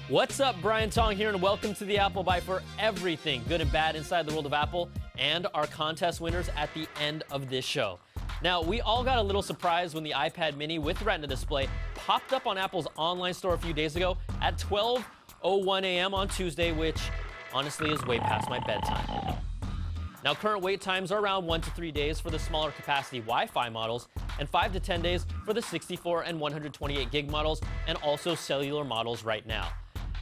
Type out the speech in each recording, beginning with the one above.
What's up, Brian Tong here, and welcome to the Apple Byte for everything good and bad inside the world of Apple and our contest winners at the end of this show. Now, we all got a little surprised when the iPad mini with Retina display popped up on Apple's online store a few days ago at 12:01 a.m. on Tuesday, which honestly is way past my bedtime. Now, current wait times are around 1 to 3 days for the smaller capacity Wi-Fi models and 5 to 10 days for the 64 and 128 gig models and also cellular models right now.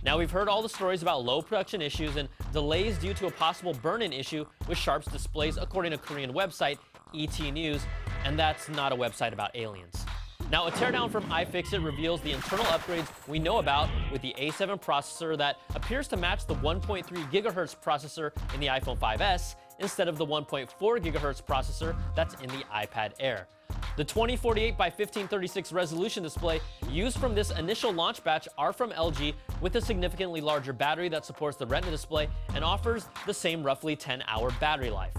Now, we've heard all the stories about low production issues and delays due to a possible burn-in issue with Sharp's displays, according to Korean website ET News, and that's not a website about aliens. Now, a teardown from iFixit reveals the internal upgrades we know about with the A7 processor that appears to match the 1.3 gigahertz processor in the iPhone 5S instead of the 1.4 gigahertz processor that's in the iPad Air. The 2048 by 1536 resolution display used from this initial launch batch are from LG with a significantly larger battery that supports the Retina display and offers the same roughly 10-hour battery life.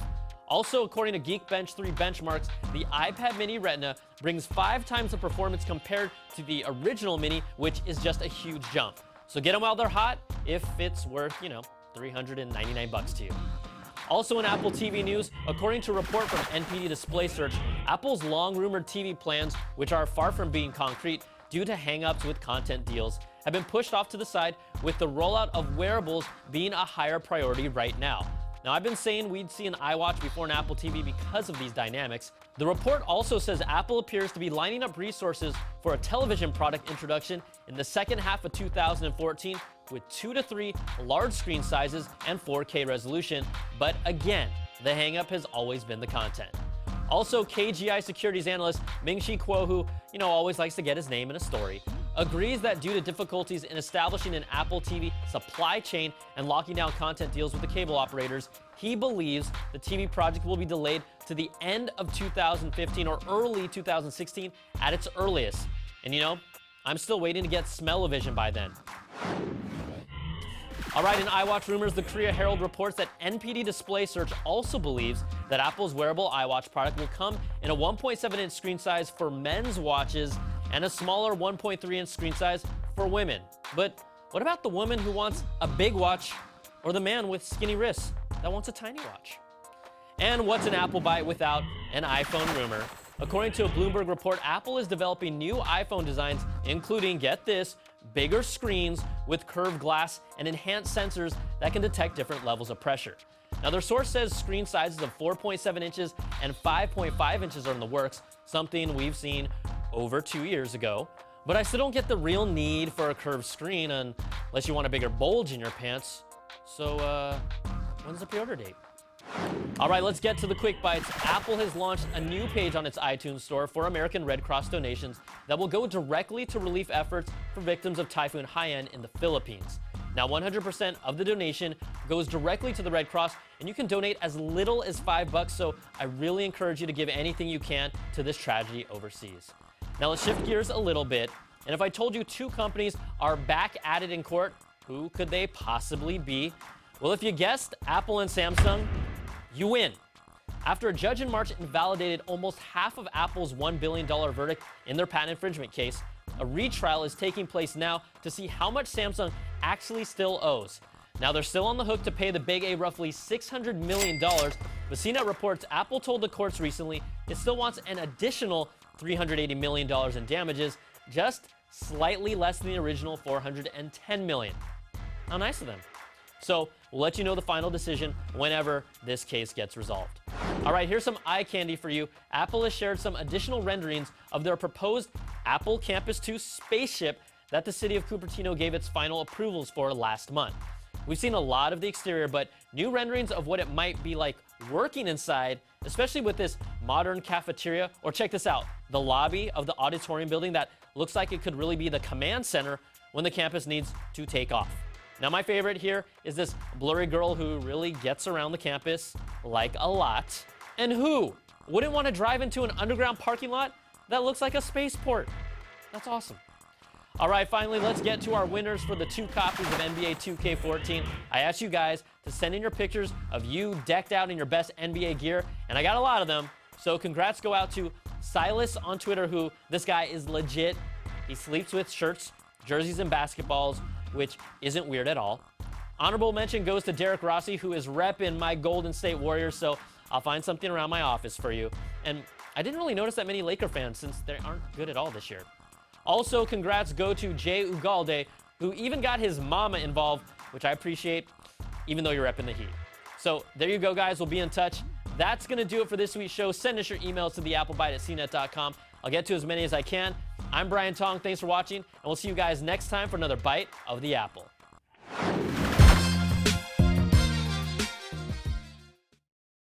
Also, according to Geekbench 3 benchmarks, the iPad mini Retina brings 5 times the performance compared to the original mini, which is just a huge jump. So get them while they're hot if it's worth, $399 to you. Also in Apple TV news, according to a report from NPD Display Search, Apple's long-rumored TV plans, which are far from being concrete due to hang-ups with content deals, have been pushed off to the side, with the rollout of wearables being a higher priority right now. Now, I've been saying we'd see an iWatch before an Apple TV because of these dynamics. The report also says Apple appears to be lining up resources for a television product introduction in the second half of 2014 with 2 to 3 large screen sizes and 4K resolution. But again, the hang-up has always been the content. Also, KGI securities analyst Ming-Chi Kuo, who, always likes to get his name in a story, agrees that due to difficulties in establishing an Apple TV supply chain and locking down content deals with the cable operators, he believes the TV project will be delayed to the end of 2015 or early 2016 at its earliest. And I'm still waiting to get smell-o-vision by then. All right, in iWatch rumors, the Korea Herald reports that NPD Display Search also believes that Apple's wearable iWatch product will come in a 1.7-inch screen size for men's watches and a smaller 1.3-inch screen size for women. But what about the woman who wants a big watch or the man with skinny wrists that wants a tiny watch? And what's an Apple Byte without an iPhone rumor? According to a Bloomberg report, Apple is developing new iPhone designs, including, get this, bigger screens with curved glass and enhanced sensors that can detect different levels of pressure. Now, their source says screen sizes of 4.7 inches and 5.5 inches are in the works, something we've seen over 2 years ago. But I still don't get the real need for a curved screen unless you want a bigger bulge in your pants. So, when's the pre-order date? All right, let's get to the quick bites. Apple has launched a new page on its iTunes store for American Red Cross donations that will go directly to relief efforts for victims of Typhoon Haiyan in the Philippines. Now, 100% of the donation goes directly to the Red Cross, and you can donate as little as $5, so I really encourage you to give anything you can to this tragedy overseas. Now, let's shift gears a little bit, and if I told you 2 companies are back at it in court, who could they possibly be? Well, if you guessed Apple and Samsung, you win. After a judge in March invalidated almost half of Apple's $1 billion verdict in their patent infringement case, a retrial is taking place now to see how much Samsung actually still owes. Now, they're still on the hook to pay the Big A roughly $600 million, but CNET reports Apple told the courts recently it still wants an additional $380 million in damages, just slightly less than the original $410 million. How nice of them. So, we'll let you know the final decision whenever this case gets resolved. All right, here's some eye candy for you. Apple has shared some additional renderings of their proposed Apple Campus 2 spaceship that the city of Cupertino gave its final approvals for last month. We've seen a lot of the exterior, but new renderings of what it might be like working inside, especially with this modern cafeteria, or check this out, the lobby of the auditorium building that looks like it could really be the command center when the campus needs to take off. Now, my favorite here is this blurry girl who really gets around the campus like a lot. And who wouldn't want to drive into an underground parking lot that looks like a spaceport? That's awesome. All right, finally, let's get to our winners for the 2 copies of NBA 2K14. I asked you guys to send in your pictures of you decked out in your best NBA gear, and I got a lot of them. So congrats go out to Silas on Twitter, who, this guy is legit. He sleeps with shirts, jerseys, and basketballs. which isn't weird at all. Honorable mention goes to Derek Rossi, who is repping my Golden State Warriors, so I'll find something around my office for you. And I didn't really notice that many Laker fans since they aren't good at all this year. Also, congrats go to Jay Ugalde, who even got his mama involved, which I appreciate, even though you're repping the Heat. So there you go, guys. We'll be in touch. That's going to do it for this week's show. Send us your emails to theapplebyte@cnet.com. I'll get to as many as I can. I'm Brian Tong. Thanks for watching, and we'll see you guys next time for another Bite of the Apple.